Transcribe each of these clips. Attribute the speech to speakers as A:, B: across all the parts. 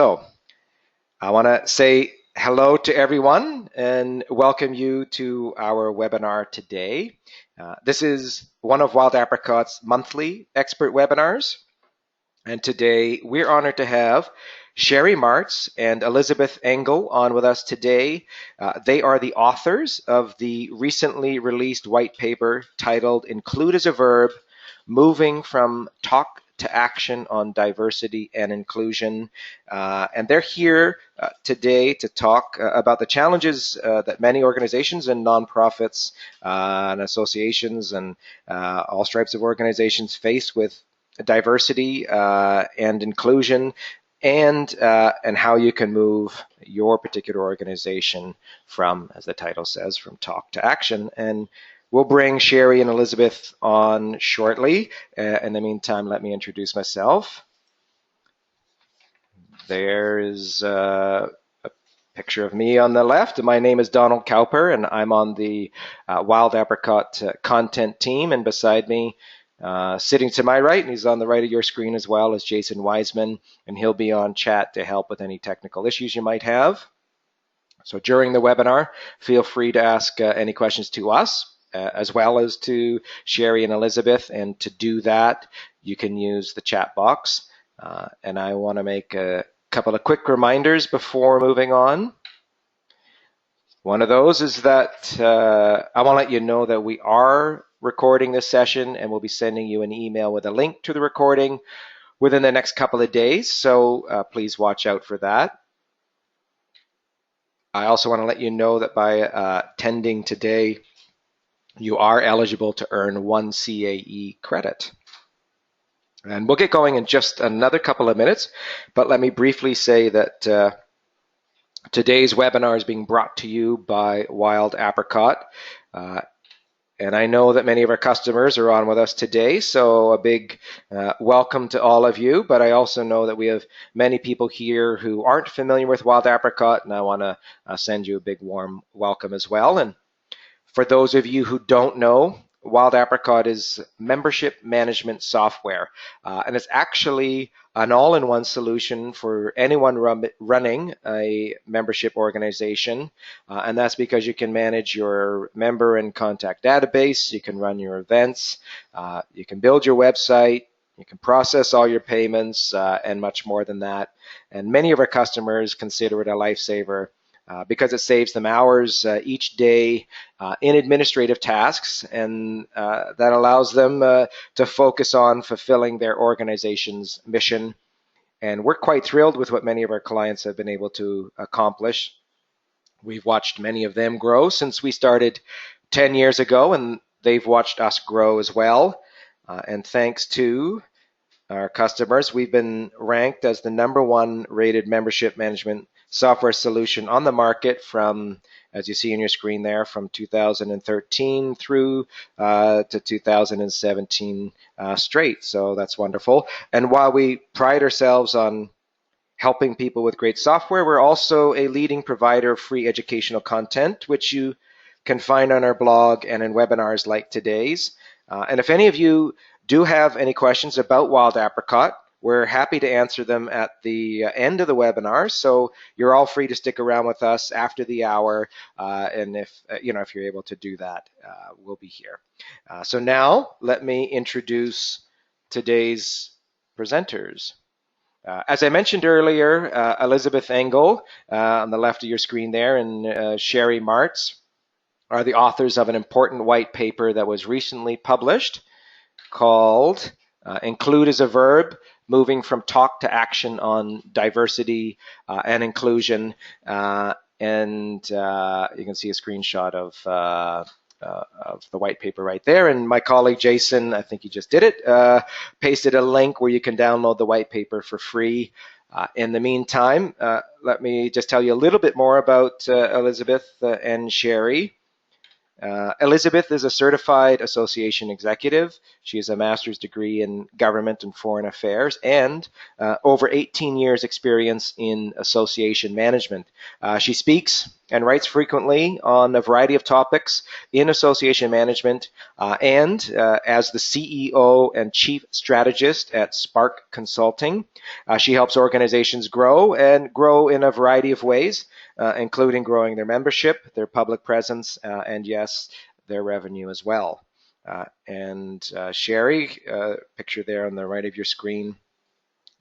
A: So I want to say hello to everyone and welcome you to our webinar today. This is one of Wild Apricot's monthly expert webinars. And today we're honored to have Sherry Marts and Elizabeth Engel on with us today. They are the authors of the recently released white paper titled Include as a Verb, Moving from Talk to Action on Diversity and Inclusion. And they're here today to talk about the challenges that many organizations and nonprofits and associations and all stripes of organizations face with diversity and inclusion, and how you can move your particular organization from, as the title says, from talk to action. And we'll bring Sherry and Elizabeth on shortly. In the meantime, let me introduce myself. There's a picture of me on the left. My name is Donald Cowper, and I'm on the Wild Apricot content team. And beside me, sitting to my right, and he's on the right of your screen as well, is Jason Wiseman, and he'll be on chat to help with any technical issues you might have. So during the webinar, feel free to ask any questions to us, as well as to Sherry and Elizabeth. And to do that, you can use the chat box. And I want to make a couple of quick reminders before moving on. One of those is that I want to let you know that we are recording this session, and we'll be sending you an email with a link to the recording within the next couple of days. So please watch out for that. I also want to let you know that by attending today, you are eligible to earn 1 CAE credit. And we'll get going in just another couple of minutes, but let me briefly say that today's webinar is being brought to you by Wild Apricot. And I know that many of our customers are on with us today, so a big welcome to all of you. But I also know that we have many people here who aren't familiar with Wild Apricot, and I want to send you a big warm welcome as well. And for those of you who don't know, Wild Apricot is membership management software, and it's actually an all-in-one solution for anyone running a membership organization, and that's because you can manage your member and contact database, you can run your events, you can build your website, you can process all your payments, and much more than that. And many of our customers consider it a lifesaver because it saves them hours each day in administrative tasks, and that allows them to focus on fulfilling their organization's mission. And we're quite thrilled with what many of our clients have been able to accomplish. We've watched many of them grow since we started 10 years ago, and they've watched us grow as well. And thanks to our customers, we've been ranked as the #1 rated membership management software solution on the market from, as you see on your screen there, from 2013 through to 2017 straight. So that's wonderful. And while we pride ourselves on helping people with great software, we're also a leading provider of free educational content, which you can find on our blog and in webinars like today's. And if any of you do have any questions about Wild Apricot, we're happy to answer them at the end of the webinar. So you're all free to stick around with us after the hour, and if you're able to do that, we'll be here. So now let me introduce today's presenters. As I mentioned earlier, Elizabeth Engel on the left of your screen there, and Sherry Marts are the authors of an important white paper that was recently published called Include as a Verb, Moving from Talk to Action on Diversity and Inclusion. And you can see a screenshot of the white paper right there. And my colleague Jason, I think he just did it, pasted a link where you can download the white paper for free. In the meantime, let me just tell you a little bit more about Elizabeth and Sherry. Elizabeth is a certified association executive. She has a master's degree in government and foreign affairs and over 18 years experience in association management. She speaks and writes frequently on a variety of topics in association management and as the CEO and chief strategist at Spark Consulting. She helps organizations grow and grow in a variety of ways, including growing their membership, their public presence, and yes, their revenue as well. And Sherry, picture there on the right of your screen,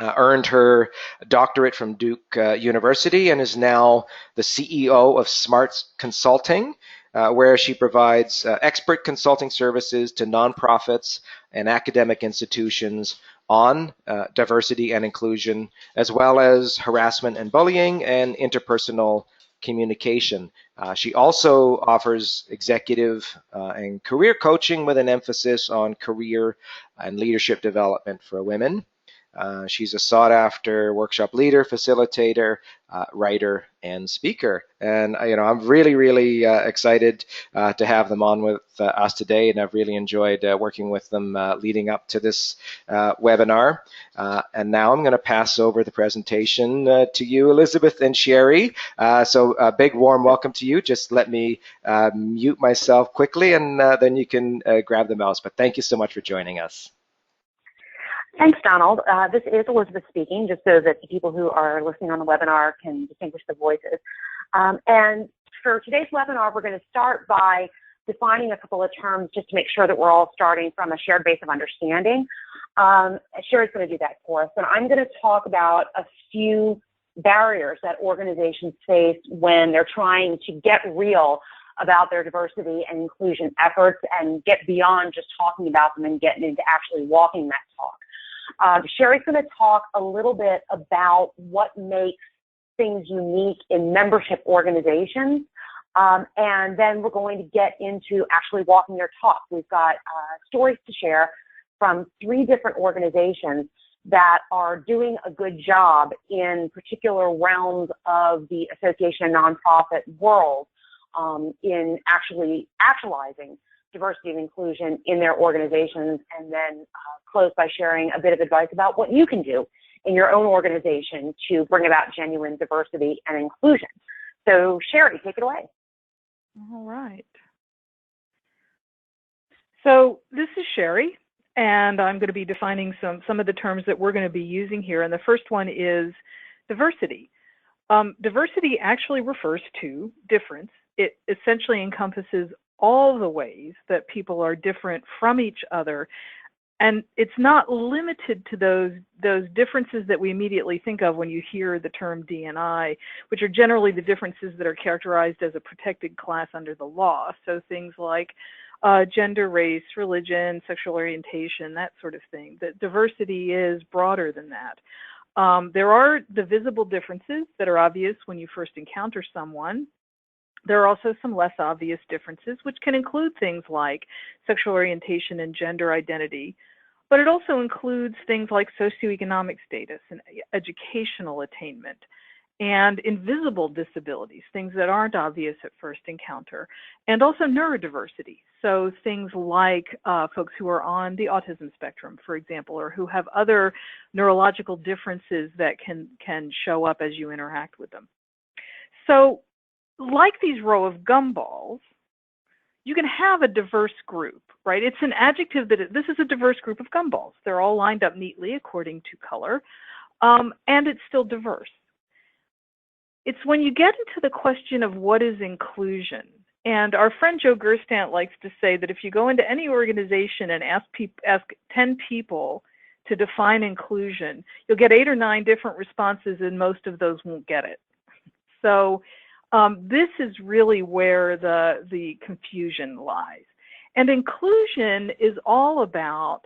A: earned her doctorate from Duke University and is now the CEO of Marts Consulting, where she provides expert consulting services to nonprofits and academic institutions on diversity and inclusion, as well as harassment and bullying and interpersonal communication. She also offers executive and career coaching with an emphasis on career and leadership development for women. She's a sought-after workshop leader, facilitator, writer, and speaker. And I'm really excited to have them on with us today, and I've really enjoyed working with them leading up to this webinar. And now I'm going to pass over the presentation to you, Elizabeth and Sherry. So a big warm welcome to you. Just let me mute myself quickly, and then you can grab the mouse. But thank you so much for joining us.
B: Thanks, Donald. This is Elizabeth speaking, just so that the people who are listening on the webinar can distinguish the voices. And for today's webinar, we're going to start by defining a couple of terms just to make sure that we're all starting from a shared base of understanding. Sherry's going to do that for us. And I'm going to talk about a few barriers that organizations face when they're trying to get real about their diversity and inclusion efforts and get beyond just talking about them and getting into actually walking that talk. Sherry's going to talk a little bit about what makes things unique in membership organizations, and then we're going to get into actually walking their talk. We've got stories to share from 3 different organizations that are doing a good job in particular realms of the association and nonprofit world in actually actualizing diversity and inclusion in their organizations, and then close by sharing a bit of advice about what you can do in your own organization to bring about genuine diversity and inclusion. So Sherry, take it away.
C: All right. So this is Sherry, and I'm going to be defining some of the terms that we're going to be using here. And the first one is diversity. Diversity actually refers to difference. It essentially encompasses all the ways that people are different from each other. And it's not limited to those differences that we immediately think of when you hear the term D&I, which are generally the differences that are characterized as a protected class under the law. So things like gender, race, religion, sexual orientation, that sort of thing. That diversity is broader than that. There are the visible differences that are obvious when you first encounter someone. There are also some less obvious differences, which can include things like sexual orientation and gender identity, but it also includes things like socioeconomic status and educational attainment and invisible disabilities, things that aren't obvious at first encounter, and also neurodiversity. So things like folks who are on the autism spectrum, for example, or who have other neurological differences that can show up as you interact with them. So like these row of gumballs, you can have a diverse group, right? It's an adjective that this is a diverse group of gumballs. They're all lined up neatly according to color, and it's still diverse. It's when you get into the question of what is inclusion, and our friend Joe Gerstant likes to say that if you go into any organization and ask 10 people to define inclusion, you'll get 8 or 9 different responses, and most of those won't get it. So this is really where the confusion lies. And inclusion is all about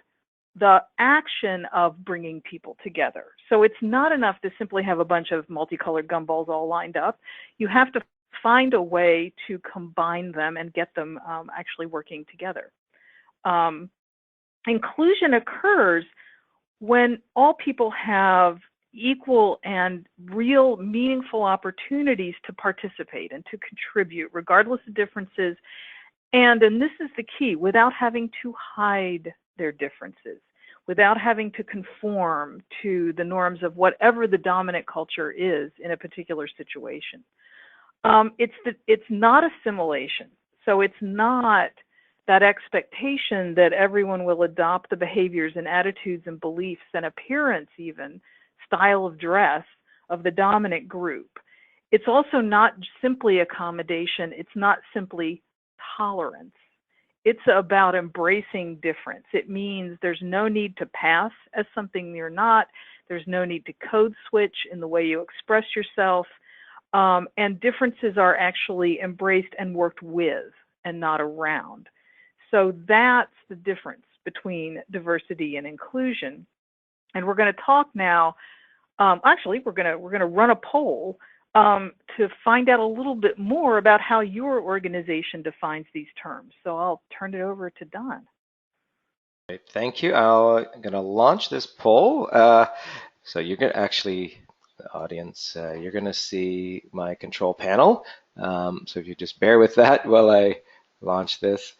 C: the action of bringing people together. So it's not enough to simply have a bunch of multicolored gumballs all lined up. You have to find a way to combine them and get them actually working together. Inclusion occurs when all people have equal and real meaningful opportunities to participate and to contribute, regardless of differences, And this is the key, without having to hide their differences, without having to conform to the norms of whatever the dominant culture is in a particular situation. It's not assimilation. So it's not that expectation that everyone will adopt the behaviors and attitudes and beliefs and appearance, even style of dress of the dominant group. It's also not simply accommodation. It's not simply tolerance. It's about embracing difference. It means there's no need to pass as something you're not. There's no need to code switch in the way you express yourself. And differences are actually embraced and worked with and not around. So that's the difference between diversity and inclusion. And we're going to talk now. Actually, we're going to run a poll to find out a little bit more about how your organization defines these terms. So I'll turn it over to Don.
A: Great, thank you. I'm going to launch this poll. So you're going to actually, the audience, you're going to see my control panel. So if you just bear with that while I launch this.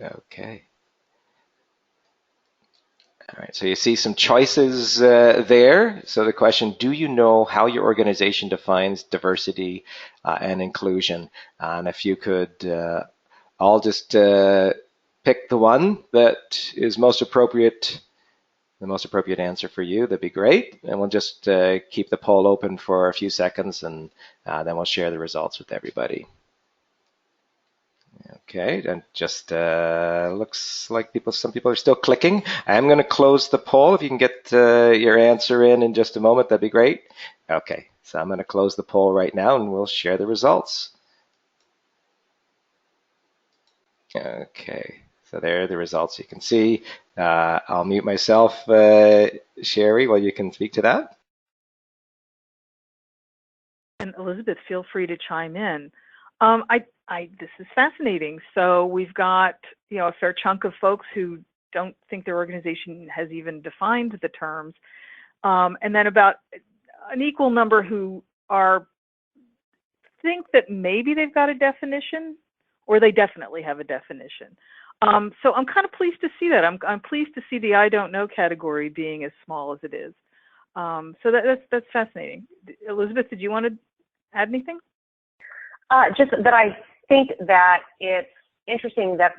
A: Okay. All right, so you see some choices there. So the question, do you know how your organization defines diversity and inclusion? And if you could all just pick the one that is most appropriate, the most appropriate answer for you, that'd be great. And we'll just keep the poll open for a few seconds, and then we'll share the results with everybody. Okay, and just looks like some people are still clicking. I'm going to close the poll. If you can get your answer in just a moment, that'd be great. Okay, so I'm going to close the poll right now, and we'll share the results. Okay, so there are the results you can see. I'll mute myself, Sherry, while you can speak to that.
C: And Elizabeth, feel free to chime in. This is fascinating. So we've got, a fair chunk of folks who don't think their organization has even defined the terms, and then about an equal number who think that maybe they've got a definition, or they definitely have a definition. So I'm kind of pleased to see that. I'm pleased to see the I don't know category being as small as it is. So that's fascinating. Elizabeth, did you want to add anything?
B: Just that I think that it's interesting that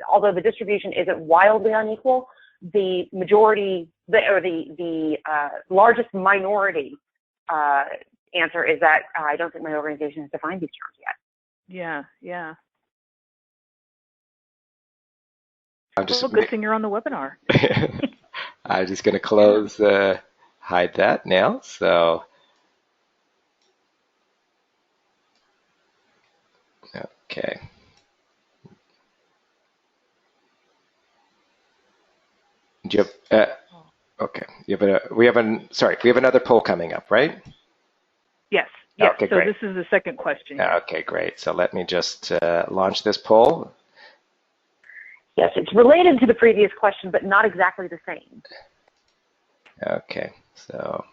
B: although the distribution isn't wildly unequal, the majority, or the largest minority answer is that I don't think my organization has defined these terms yet.
C: Yeah.
A: Well,
C: good thing you're on the webinar.
A: I'm just going to close, hide that now. So. Okay. Do you have, okay. We have another poll coming up, right?
C: Yes.
A: Okay,
C: so
A: great.
C: This is the second question.
A: Okay, great. So let me just launch this poll.
B: Yes, it's related to the previous question, but not exactly the same.
A: Okay, so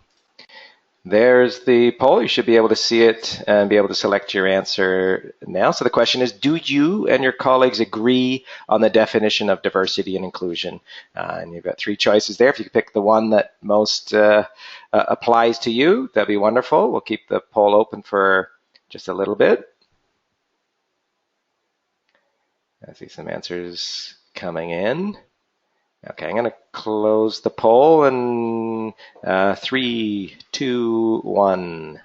A: there's the poll. You should be able to see it and be able to select your answer now. So the question is, do you and your colleagues agree on the definition of diversity and inclusion? And you've got three choices there. If you could pick the one that most applies to you, that'd be wonderful. We'll keep the poll open for just a little bit. I see some answers coming in. Okay, I'm going to close the poll in 3, 2, 1.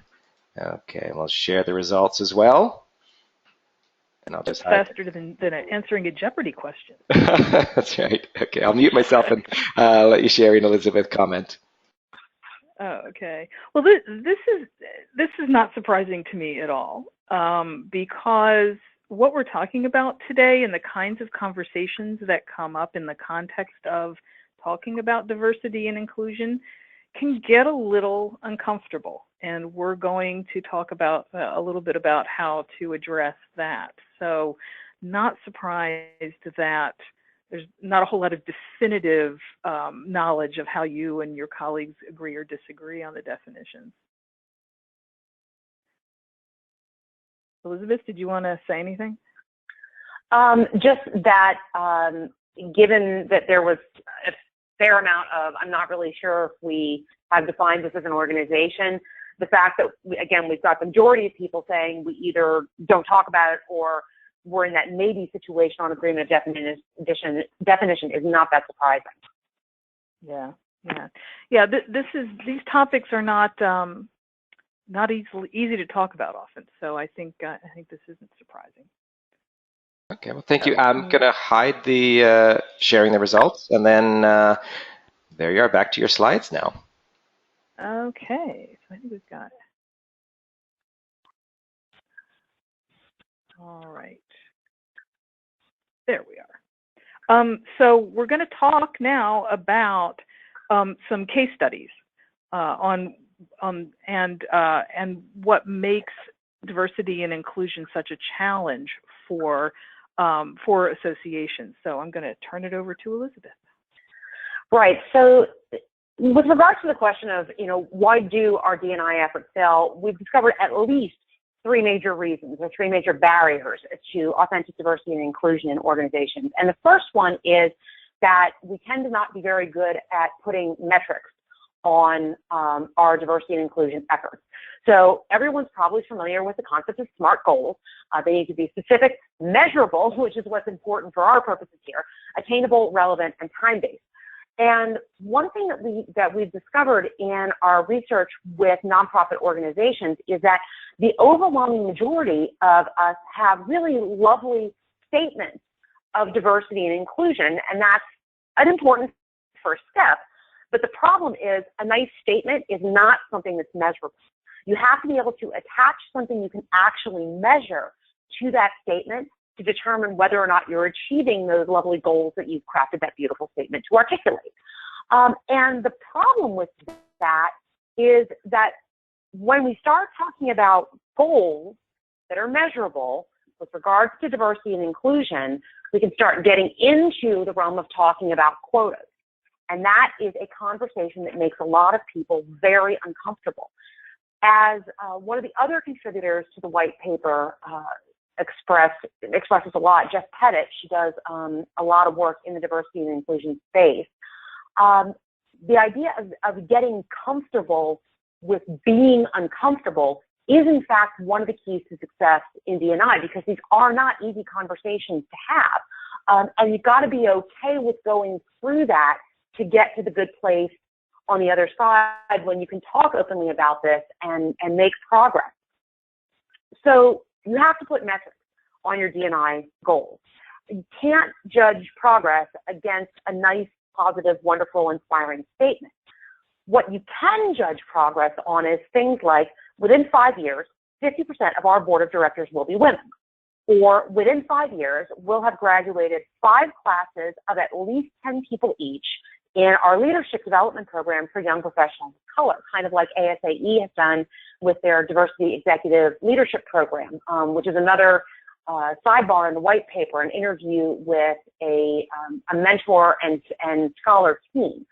A: Okay, we'll share the results as well. And I'll just
C: faster than answering a Jeopardy question.
A: That's right. Okay, I'll mute myself and let you, Sherry and Elizabeth, comment.
C: Oh, okay. Well, this is not surprising to me at all, because what we're talking about today and the kinds of conversations that come up in the context of talking about diversity and inclusion can get a little uncomfortable. And we're going to talk about a little bit about how to address that. So not surprised that there's not a whole lot of definitive knowledge of how you and your colleagues agree or disagree on the definitions. Elizabeth, did you want to say anything?
B: Just that, given that there was a fair amount of, I'm not really sure if we have defined this as an organization, the fact that, again, we've got the majority of people saying we either don't talk about it or we're in that maybe situation on agreement of definition is not that surprising.
C: Yeah. These topics are not easy to talk about often. So I think this isn't surprising.
A: Okay, well, thank you. I'm going to hide the sharing the results, and then there you are, back to your slides now.
C: Okay, so I think we've got it. All right. There we are. So we're going to talk now about some case studies on what makes diversity and inclusion such a challenge for associations. So I'm going to turn it over to Elizabeth.
B: Right. So with regards to the question of, why do our D&I efforts fail, we've discovered at least three major reasons or three major barriers to authentic diversity and inclusion in organizations. And the first one is that we tend to not be very good at putting metrics on our diversity and inclusion efforts. So everyone's probably familiar with the concept of SMART goals. They need to be specific, measurable, which is what's important for our purposes here, attainable, relevant, and time-based. And one thing that we've discovered in our research with nonprofit organizations is that the overwhelming majority of us have really lovely statements of diversity and inclusion, and that's an important first step. But the problem is a nice statement is not something that's measurable. You have to be able to attach something you can actually measure to that statement to determine whether or not you're achieving those lovely goals that you've crafted that beautiful statement to articulate. And the problem with that is that when we start talking about goals that are measurable with regards to diversity and inclusion, we can start getting into the realm of talking about quotas. And that is a conversation that makes a lot of people very uncomfortable. As one of the other contributors to the white paper expresses a lot, Jess Pettit, she does a lot of work in the diversity and inclusion space. The idea of getting comfortable with being uncomfortable is in fact one of the keys to success in D&I, because these are not easy conversations to have. And you've got to be okay with going through that to get to the good place on the other side when you can talk openly about this and make progress. So you have to put metrics on your D&I goals. You can't judge progress against a nice, positive, wonderful, inspiring statement. What you can judge progress on is things like, within 5 years, 50% of our board of directors will be women. Or within 5 years, we'll have graduated 5 classes of at least 10 people each in our leadership development program for young professionals of color, kind of like ASAE has done with their diversity executive leadership program, which is another sidebar in the white paper, an interview with a mentor and scholar team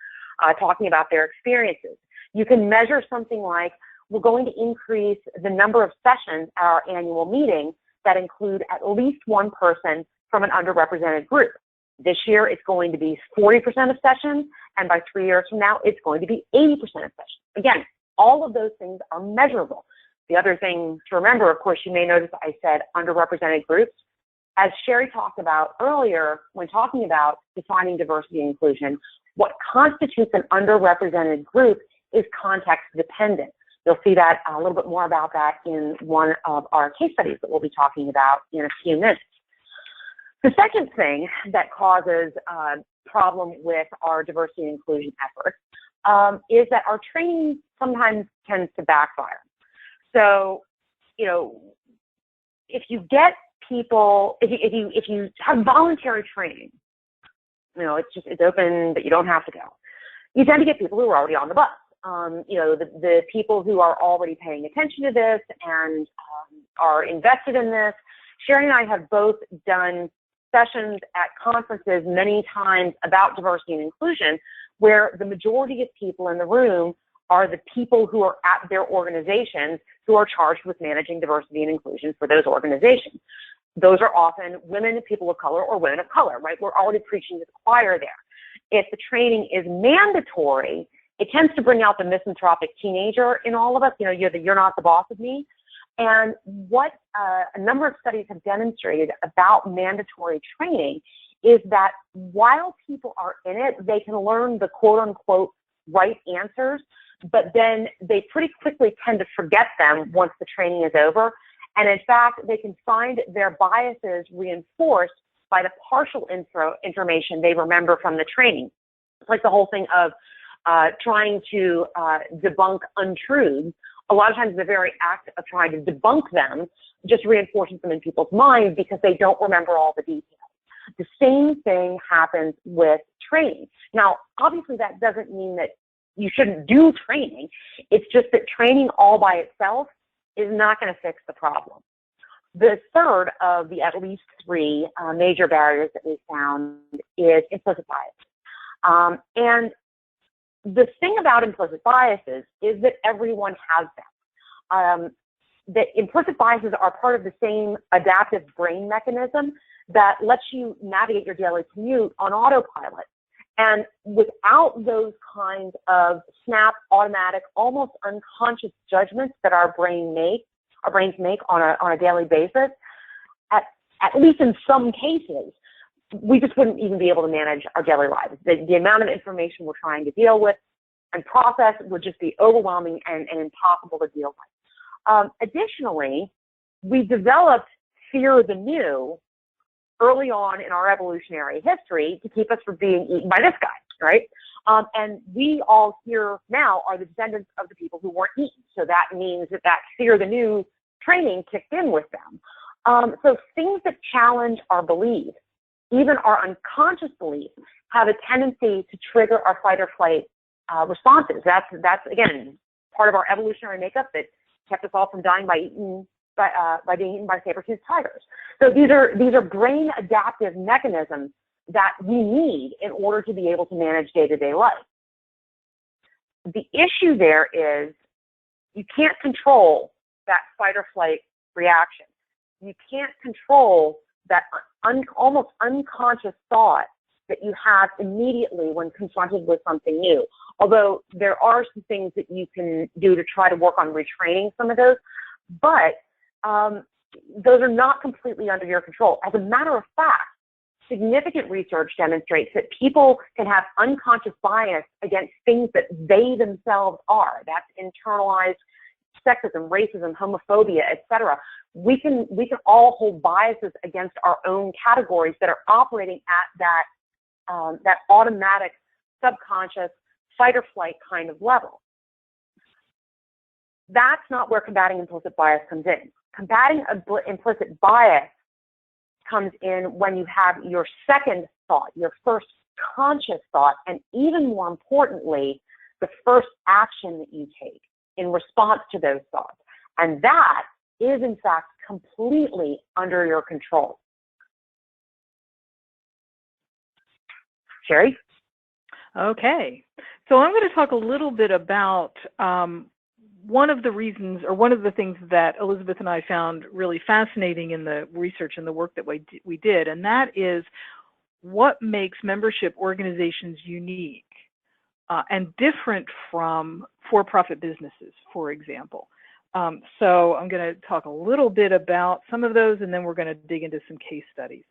B: talking about their experiences. You can measure something like, we're going to increase the number of sessions at our annual meeting that include at least one person from an underrepresented group. This year, it's going to be 40% of sessions, and by 3 years from now, it's going to be 80% of sessions. Again, all of those things are measurable. The other thing to remember, of course, you may notice I said underrepresented groups. As Sherry talked about earlier, when talking about defining diversity and inclusion, what constitutes an underrepresented group is context dependent. You'll see that a little bit more about that in one of our case studies that we'll be talking about in a few minutes. The second thing that causes a problem with our diversity and inclusion efforts is that our training sometimes tends to backfire. So, if you get people, if you have voluntary training, it's open, but you don't have to go. You tend to get people who are already on the bus. The people who are already paying attention to this and are invested in this. Sherry and I have both done sessions at conferences many times about diversity and inclusion where the majority of people in the room are the people who are at their organizations who are charged with managing diversity and inclusion for those organizations. Those are often women, people of color, or women of color, right? We're already preaching to the choir there. If the training is mandatory, it tends to bring out the misanthropic teenager in all of us. You know, you're not the boss of me. And what a number of studies have demonstrated about mandatory training is that while people are in it, they can learn the quote-unquote right answers, but then they pretty quickly tend to forget them once the training is over. And in fact, they can find their biases reinforced by the partial information they remember from the training. It's like the whole thing of trying to debunk untruths. A lot of times the very act of trying to debunk them just reinforces them in people's minds because they don't remember all the details. The same thing happens with training. Now, obviously that doesn't mean that you shouldn't do training. It's just that training all by itself is not going to fix the problem. The third of the at least three major barriers that we found is implicit bias. And the thing about implicit biases is that everyone has them. That implicit biases are part of the same adaptive brain mechanism that lets you navigate your daily commute on autopilot. And without those kinds of snap, automatic, almost unconscious judgments that our brains make on a daily basis, at least in some cases, we just wouldn't even be able to manage our daily lives. The amount of information we're trying to deal with and process would just be overwhelming and impossible to deal with. Additionally, we developed fear of the new early on in our evolutionary history to keep us from being eaten by this guy, right? And we all here now are the descendants of the people who weren't eaten. So that means that fear of the new training kicked in with them. So things that challenge our beliefs, even our unconscious beliefs, have a tendency to trigger our fight or flight responses. That's again part of our evolutionary makeup that kept us all from dying by being eaten by saber-toothed tigers. So these are brain adaptive mechanisms that we need in order to be able to manage day-to-day life. The issue there is you can't control that fight or flight reaction. You can't control that almost unconscious thought that you have immediately when confronted with something new. Although there are some things that you can do to try to work on retraining some of those, but those are not completely under your control. As a matter of fact, significant research demonstrates that people can have unconscious bias against things that they themselves are. That's internalized sexism, racism, homophobia, etc. We can all hold biases against our own categories that are operating at that automatic, subconscious, fight or flight kind of level. That's not where combating implicit bias comes in. Combating implicit bias comes in when you have your second thought, your first conscious thought, and even more importantly, the first action that you take in response to those thoughts. And that is, in fact, completely under your control. Sherry?
C: Okay. So I'm going to talk a little bit about one of the reasons, or one of the things that Elizabeth and I found really fascinating in the research and the work that we did, and that is what makes membership organizations unique and different from for-profit businesses, for example. So I'm going to talk a little bit about some of those, and then we're going to dig into some case studies.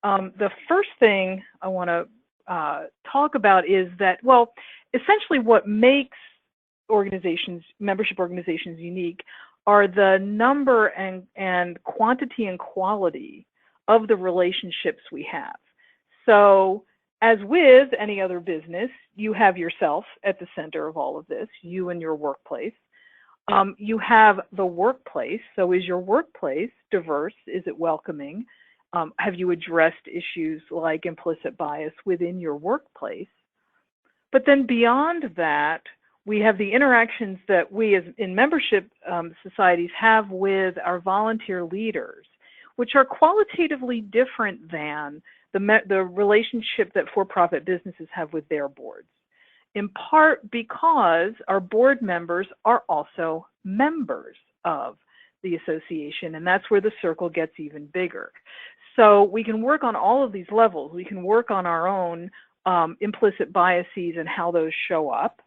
C: The first thing I want to talk about is that, well, essentially what makes membership organizations unique are the number and quantity and quality of the relationships we have. So as with any other business, you have yourself at the center of all of this, you and your workplace. You have the workplace. So is your workplace diverse? Is it welcoming? Have you addressed issues like implicit bias within your workplace? But then beyond that, we have the interactions that we as in membership societies have with our volunteer leaders, which are qualitatively different than the relationship that for-profit businesses have with their boards. in part because our board members are also members of the association, and that's where the circle gets even bigger. So we can work on all of these levels. We can work on our own implicit biases and how those show up.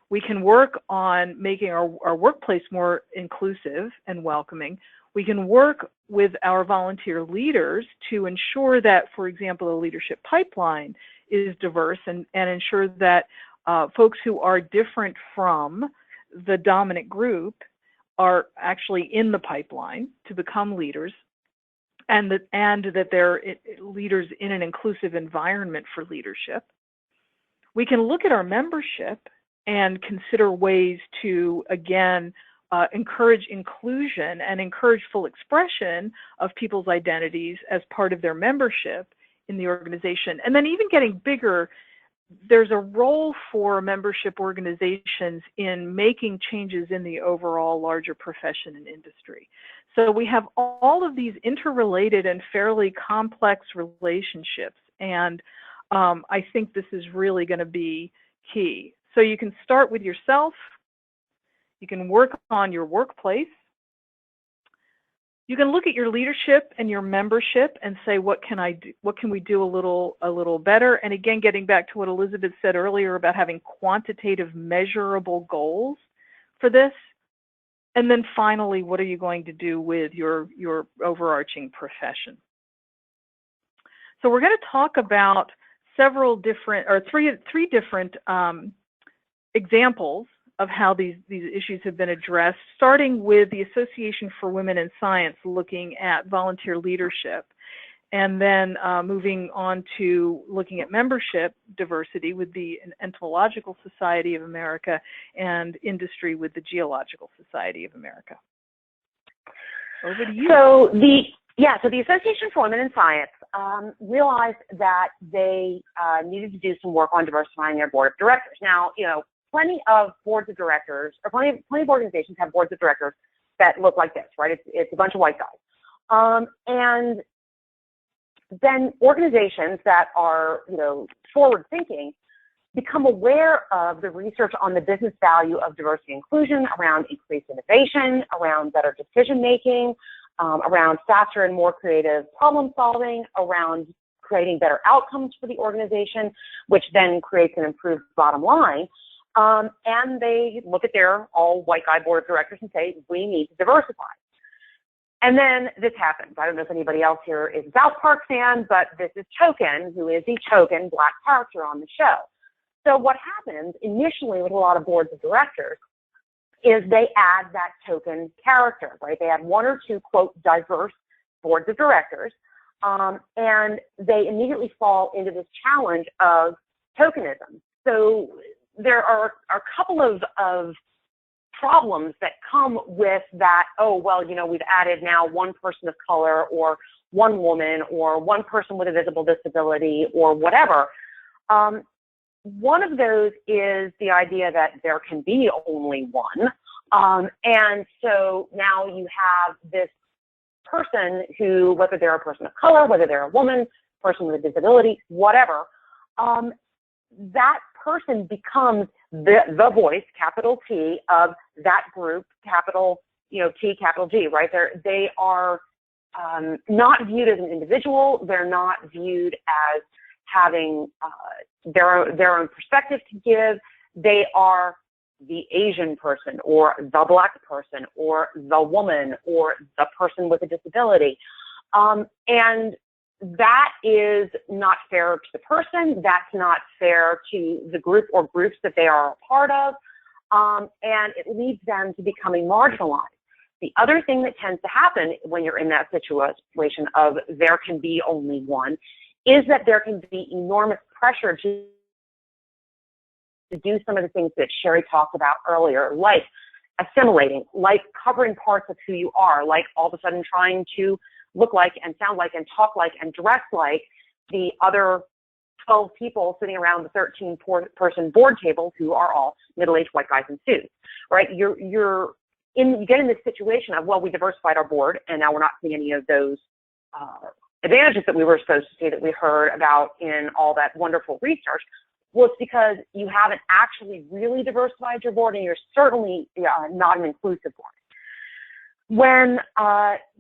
C: We can work on making our workplace more inclusive and welcoming. We can work with our volunteer leaders to ensure that, for example, the leadership pipeline is diverse and ensure that folks who are different from the dominant group are actually in the pipeline to become leaders, and that they're leaders in an inclusive environment for leadership. We can look at our membership and consider ways to, again, encourage inclusion and encourage full expression of people's identities as part of their membership in the organization. And then even getting bigger, there's a role for membership organizations in making changes in the overall larger profession and industry. So we have all of these interrelated and fairly complex relationships, and I think this is really going to be key. So you can start with yourself, you can work on your workplace, you can look at your leadership and your membership and say, what can I do? What can we do a little better? And again, getting back to what Elizabeth said earlier about having quantitative, measurable goals for this. And then finally, what are you going to do with your overarching profession? So we're going to talk about several different, or three different examples of how these issues have been addressed, starting with the Association for Women in Science looking at volunteer leadership, and then moving on to looking at membership diversity with the Entomological Society of America and industry with the Geological Society of America. Over to you.
B: So the Association for Women in Science realized that they needed to do some work on diversifying their board of directors. Now, plenty of boards of directors, or plenty of organizations have boards of directors that look like this, right? It's a bunch of white guys. And then organizations that are, forward thinking become aware of the research on the business value of diversity and inclusion around increased innovation, around better decision making, around faster and more creative problem solving, around creating better outcomes for the organization, which then creates an improved bottom line. And they look at their all white guy board of directors and say, we need to diversify. And then this happens. I don't know if anybody else here is a South Park fan, but this is Token, who is the token black character on the show. So what happens initially with a lot of boards of directors is they add that token character, right? They add one or two, quote, diverse boards of directors, and they immediately fall into this challenge of tokenism. So there are a couple of problems that come with that, oh, well, we've added now one person of color or one woman or one person with a visible disability or whatever. One of those is the idea that there can be only one. And so now you have this person who, whether they're a person of color, whether they're a woman, person with a disability, whatever, that person becomes the voice, capital T, of that group, capital, T, capital G, right? They are not viewed as an individual. They're not viewed as having their own perspective to give. They are the Asian person or the black person or the woman or the person with a disability. And that is not fair to the person. That's not fair to the group or groups that they are a part of. And it leads them to becoming marginalized. The other thing that tends to happen when you're in that situation of there can be only one is that there can be enormous pressure to do some of the things that Sherry talked about earlier, like assimilating, like covering parts of who you are, like all of a sudden trying to look like and sound like and talk like and dress like the other 12 people sitting around the 13-person board table who are all middle-aged white guys in suits, right? You get in this situation of, well, we diversified our board and now we're not seeing any of those advantages that we were supposed to see that we heard about in all that wonderful research. Well, it's because you haven't actually really diversified your board, and you're certainly not an inclusive board. When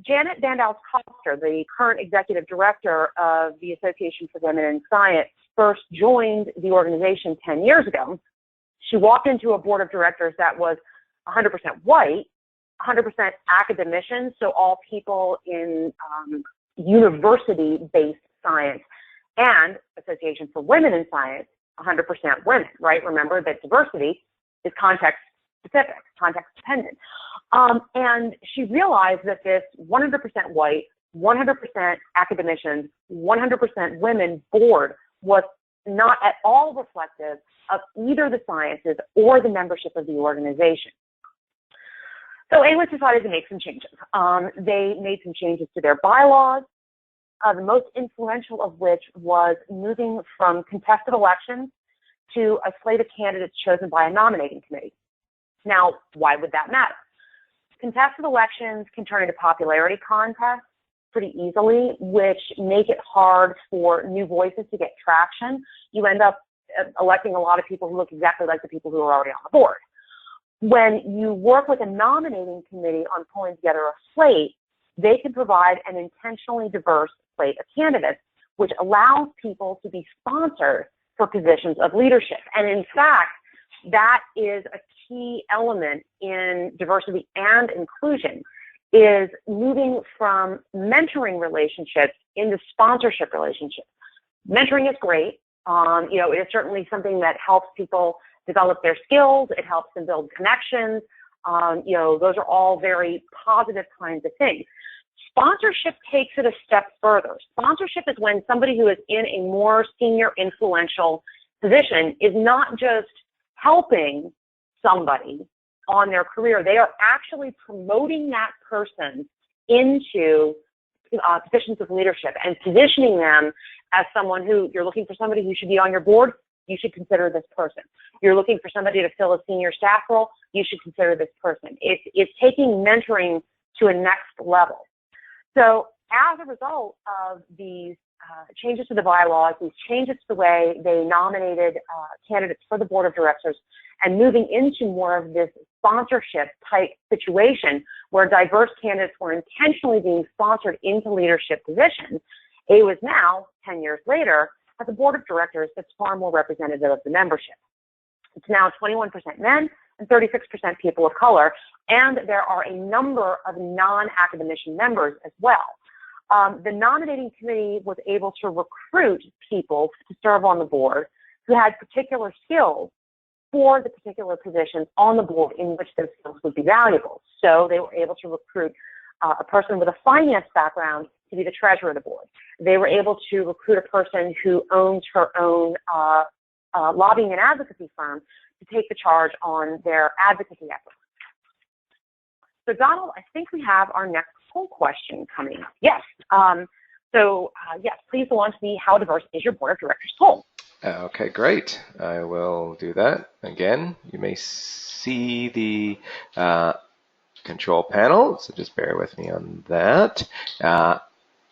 B: Janet Vandals-Koster, the current executive director of the Association for Women in Science, first joined the organization 10 years ago, she walked into a board of directors that was 100% white, 100% academicians, so all people in university-based science, and Association for Women in Science, 100% women, right? Remember that diversity is context-specific, context-dependent. And she realized that this 100% white, 100% academicians, 100% women board was not at all reflective of either the sciences or the membership of the organization. So AWIS decided to make some changes. They made some changes to their bylaws, the most influential of which was moving from contested elections to a slate of candidates chosen by a nominating committee. Now, why would that matter? Contested elections can turn into popularity contests pretty easily, which make it hard for new voices to get traction. You end up electing a lot of people who look exactly like the people who are already on the board. When you work with a nominating committee on pulling together a slate, they can provide an intentionally diverse slate of candidates, which allows people to be sponsored for positions of leadership. And in fact, that is a key element in diversity and inclusion, is moving from mentoring relationships into sponsorship relationships. Mentoring is great. It is certainly something that helps people develop their skills. It helps them build connections. Those are all very positive kinds of things. Sponsorship takes it a step further. Sponsorship is when somebody who is in a more senior, influential position is not just helping somebody on their career. They are actually promoting that person into positions of leadership and positioning them as someone who, you're looking for somebody who should be on your board, you should consider this person. You're looking for somebody to fill a senior staff role, you should consider this person. It's taking mentoring to a next level. So as a result of these changes to the bylaws, these changes to the way they nominated candidates for the board of directors, and moving into more of this sponsorship type situation where diverse candidates were intentionally being sponsored into leadership positions, AWIS now, 10 years later, has a board of directors that's far more representative of the membership. It's now 21% men and 36% people of color, and there are a number of non-academician members as well. The nominating committee was able to recruit people to serve on the board who had particular skills for the particular positions on the board in which those skills would be valuable. So they were able to recruit a person with a finance background to be the treasurer of the board. They were able to recruit a person who owns her own lobbying and advocacy firm to take the charge on their advocacy efforts. So Donald, I think we have our next poll question coming up. Yes. Yes, please launch the How Diverse is Your Board of Directors poll.
A: Okay, great. I will do that. Again, you may see the control panel, so just bear with me on that. And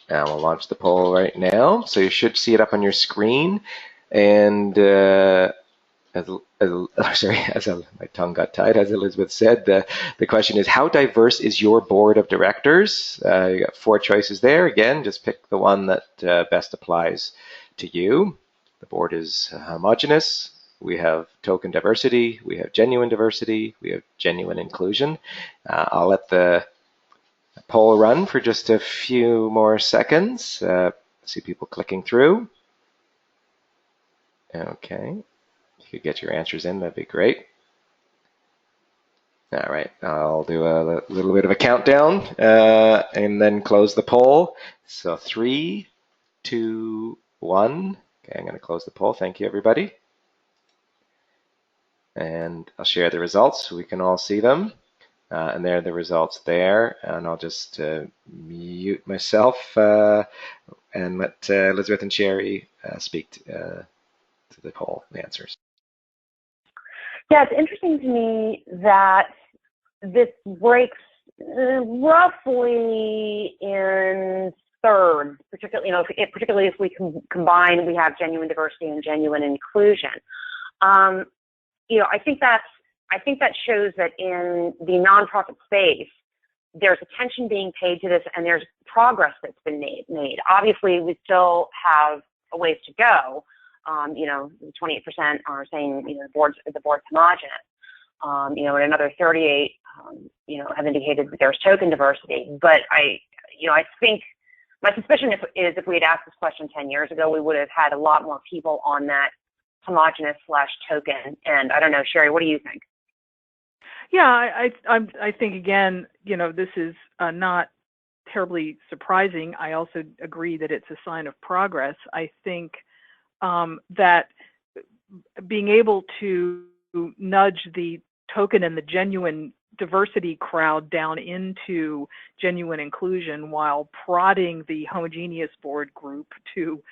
A: we'll launch the poll right now. So you should see it up on your screen. And my tongue got tied, as Elizabeth said, the question is, how diverse is your board of directors? You got 4 choices there. Again, just pick the one that best applies to you. The board is homogeneous. We have token diversity. We have genuine diversity. We have genuine inclusion. I'll let the poll run for just a few more seconds. See people clicking through. Okay. If you could get your answers in, that'd be great. All right, I'll do a little bit of a countdown and then close the poll. So 3, 2, 1. Okay, I'm going to close the poll. Thank you, everybody. And I'll share the results so we can all see them. And there are the results there. And I'll just mute myself and let Elizabeth and Sherry speak to the poll, the answers.
B: Yeah, it's interesting to me that this breaks roughly in thirds, particularly, particularly if we combine, we have genuine diversity and genuine inclusion. I think that shows that in the nonprofit space, there's attention being paid to this, and there's progress that's been made. Obviously, we still have a ways to go. 28% are saying the board's homogenous. And another 38, have indicated that there's token diversity. But I think my suspicion is if we had asked this question 10 years ago, we would have had a lot more people on that homogenous / token. And I don't know, Sherry, what do you think?
C: Yeah, I think, again, this is not terribly surprising. I also agree that it's a sign of progress. I think that being able to nudge the token and the genuine diversity crowd down into genuine inclusion while prodding the homogeneous board group to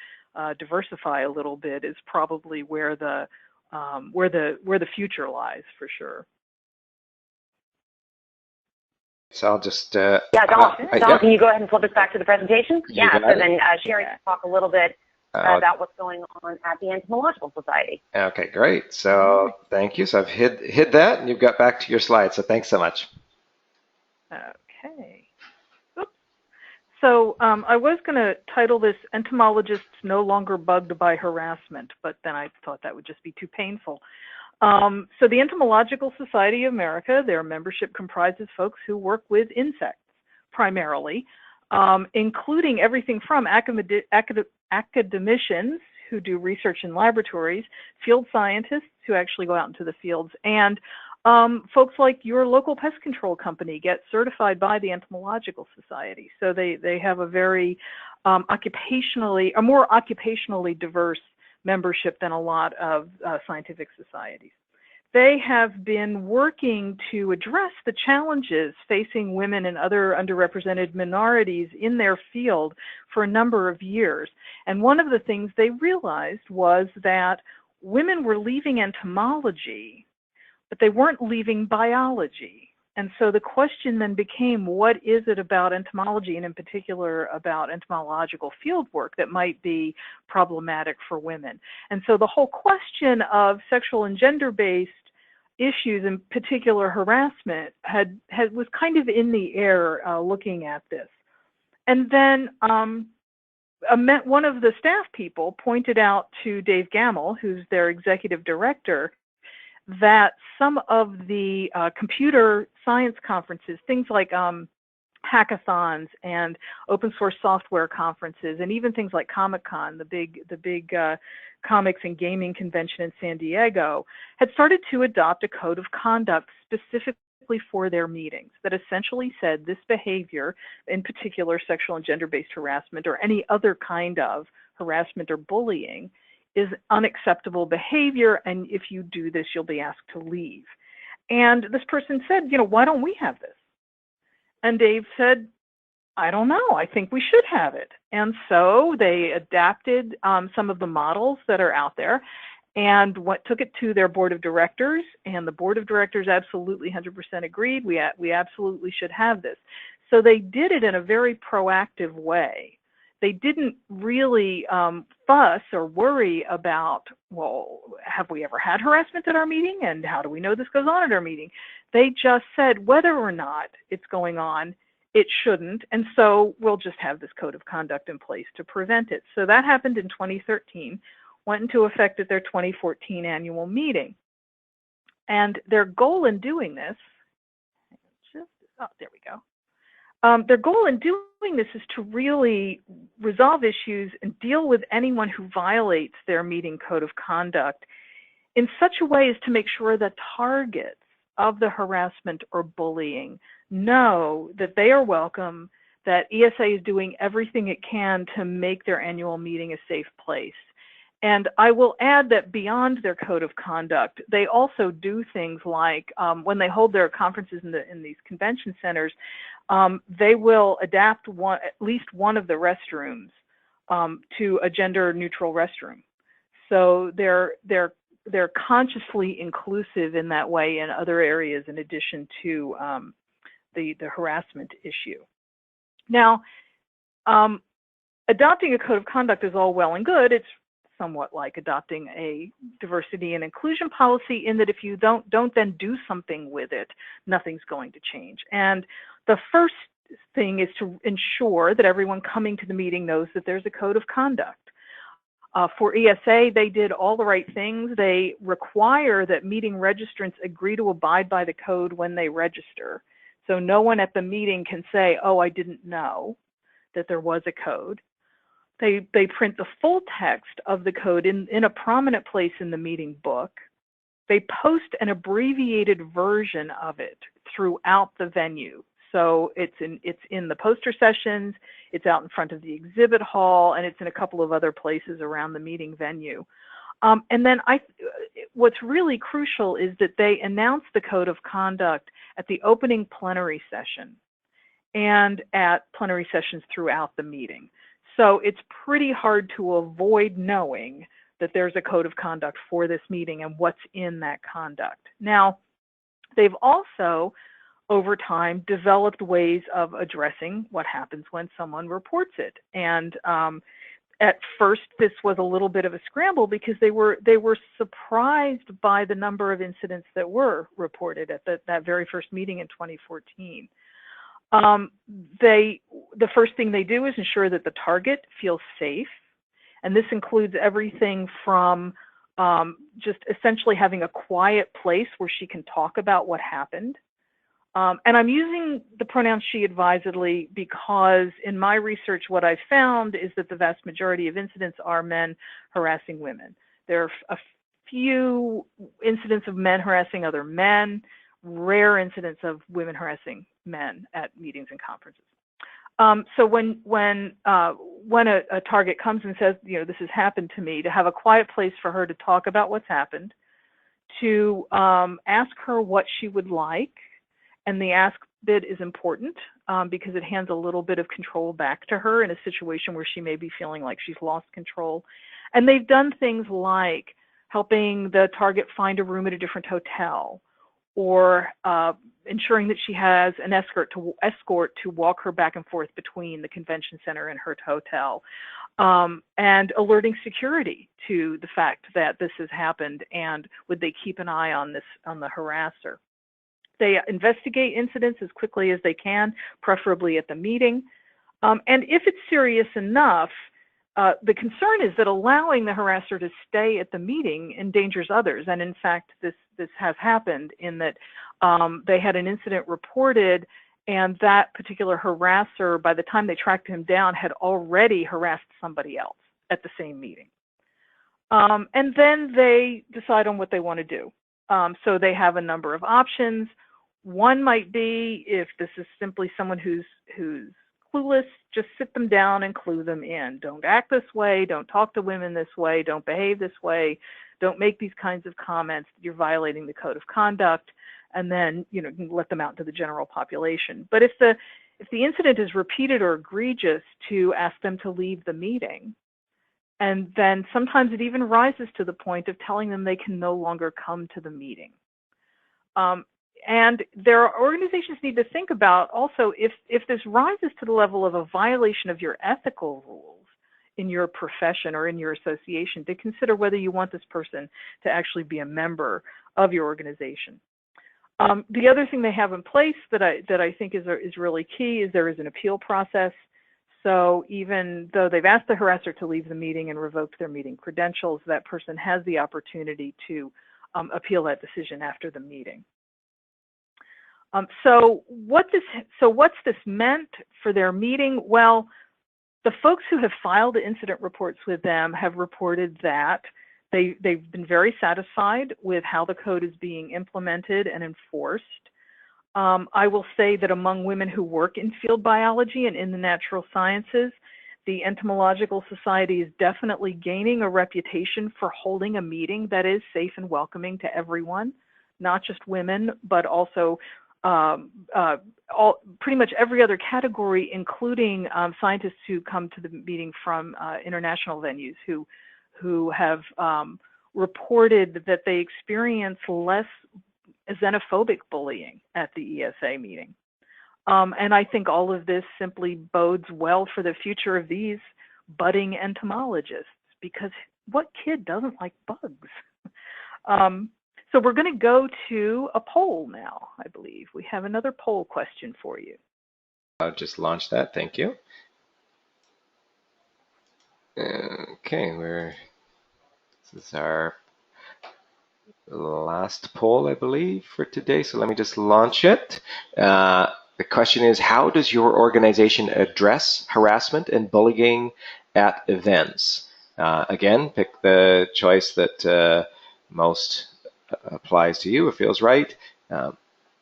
C: diversify a little bit is probably where the future lies, for sure.
A: So I'll just
B: Don, can you go ahead and flip us back to the presentation? Yeah. So then Sherry can talk a little bit about what's going on at the Entomological Society.
A: Okay, great. So thank you. So I've hid that, and you've got back to your slides. So thanks so much.
C: Okay. Oops. So I was going to title this "Entomologists No Longer Bugged by Harassment," but then I thought that would just be too painful. So the Entomological Society of America, their membership comprises folks who work with insects primarily, including everything from academicians who do research in laboratories, field scientists who actually go out into the fields, and folks like your local pest control company get certified by the Entomological Society. So they have a very more occupationally diverse membership than a lot of scientific societies. They have been working to address the challenges facing women and other underrepresented minorities in their field for a number of years. And one of the things they realized was that women were leaving entomology, but they weren't leaving biology. And so the question then became, what is it about entomology, and in particular about entomological field work, that might be problematic for women? And so the whole question of sexual and gender-based issues, in particular harassment, was kind of in the air looking at this. And then one of the staff people pointed out to Dave Gamble, who's their executive director, that some of the computer science conferences, things like hackathons and open source software conferences, and even things like Comic-Con, the big comics and gaming convention in San Diego, had started to adopt a code of conduct specifically for their meetings that essentially said this behavior, in particular sexual and gender-based harassment or any other kind of harassment or bullying, is unacceptable behavior, and if you do this, you'll be asked to leave. And this person said, why don't we have this? And Dave said, I don't know, I think we should have it. And so they adapted some of the models that are out there and took it to their board of directors, and the board of directors absolutely 100% agreed, we absolutely should have this. So they did it in a very proactive way. They didn't really fuss or worry about, well, have we ever had harassment at our meeting, and how do we know this goes on at our meeting? They just said whether or not it's going on, it shouldn't, and so we'll just have this code of conduct in place to prevent it. So that happened in 2013, went into effect at their 2014 annual meeting. And their goal in doing this, there we go. Their goal in doing this is to really resolve issues and deal with anyone who violates their meeting code of conduct in such a way as to make sure that targets of the harassment or bullying know that they are welcome, that ESA is doing everything it can to make their annual meeting a safe place. And I will add that beyond their code of conduct, they also do things like when they hold their conferences in these convention centers, they will adapt at least one of the restrooms to a gender-neutral restroom. So they're consciously inclusive in that way in other areas, in addition to the harassment issue. Now, adopting a code of conduct is all well and good. It's somewhat like adopting a diversity and inclusion policy, in that if you don't then do something with it, nothing's going to change. And the first thing is to ensure that everyone coming to the meeting knows that there's a code of conduct. For ESA, they did all the right things. They require that meeting registrants agree to abide by the code when they register. So no one at the meeting can say, oh, I didn't know that there was a code. They print the full text of the code in a prominent place in the meeting book. They post an abbreviated version of it throughout the venue. So it's in the poster sessions, it's out in front of the exhibit hall, and it's in a couple of other places around the meeting venue. And then what's really crucial is that they announce the code of conduct at the opening plenary session and at plenary sessions throughout the meeting. So it's pretty hard to avoid knowing that there's a code of conduct for this meeting and what's in that conduct. Now, they've also, over time, developed ways of addressing what happens when someone reports it. And at first, this was a little bit of a scramble because they were surprised by the number of incidents that were reported at that very first meeting in 2014. The first thing they do is ensure that the target feels safe. And this includes everything from just essentially having a quiet place where she can talk about what happened. And I'm using the pronoun she advisedly because in my research, what I've found is that the vast majority of incidents are men harassing women. There are a few incidents of men harassing other men, rare incidents of women harassing men at meetings and conferences. So when a target comes and says, you know, this has happened to me, to have a quiet place for her to talk about what's happened, to ask her what she would like. And the ask bit is important because it hands a little bit of control back to her in a situation where she may be feeling like she's lost control. And they've done things like helping the target find a room at a different hotel, or ensuring that she has an escort to walk her back and forth between the convention center and her hotel, and alerting security to the fact that this has happened, and would they keep an eye on the harasser. They investigate incidents as quickly as they can, preferably at the meeting. And if it's serious enough, the concern is that allowing the harasser to stay at the meeting endangers others. And in fact, this has happened in that they had an incident reported, and that particular harasser, by the time they tracked him down, had already harassed somebody else at the same meeting. And then they decide on what they want to do. So they have a number of options. One might be, if this is simply someone who's clueless, just sit them down and clue them in. Don't act this way. Don't talk to women this way. Don't behave this way. Don't make these kinds of comments. You're violating the code of conduct. And then, you know, let them out into the general population. But if the incident is repeated or egregious, to ask them to leave the meeting. And then sometimes it even rises to the point of telling them they can no longer come to the meeting. And organizations need to think about also, if this rises to the level of a violation of your ethical rules in your profession or in your association, to consider whether you want this person to actually be a member of your organization. The other thing they have in place that I think is really key is there is an appeal process. So even though they've asked the harasser to leave the meeting and revoked their meeting credentials, that person has the opportunity to appeal that decision after the meeting. So what's this meant for their meeting? Well, the folks who have filed the incident reports with them have reported that they've been very satisfied with how the code is being implemented and enforced. I will say that among women who work in field biology and in the natural sciences, the Entomological Society is definitely gaining a reputation for holding a meeting that is safe and welcoming to everyone, not just women, but also pretty much every other category, including scientists who come to the meeting from international venues who have reported that they experience less xenophobic bullying at the ESA meeting. And I think all of this simply bodes well for the future of these budding entomologists, because what kid doesn't like bugs? So we're going to go to a poll now, I believe. We have another poll question for you.
A: I'll just launch that. Thank you. Okay, this is our last poll, I believe, for today. So let me just launch it. The question is, how does your organization address harassment and bullying at events? Again, pick the choice that most applies to you or feels right.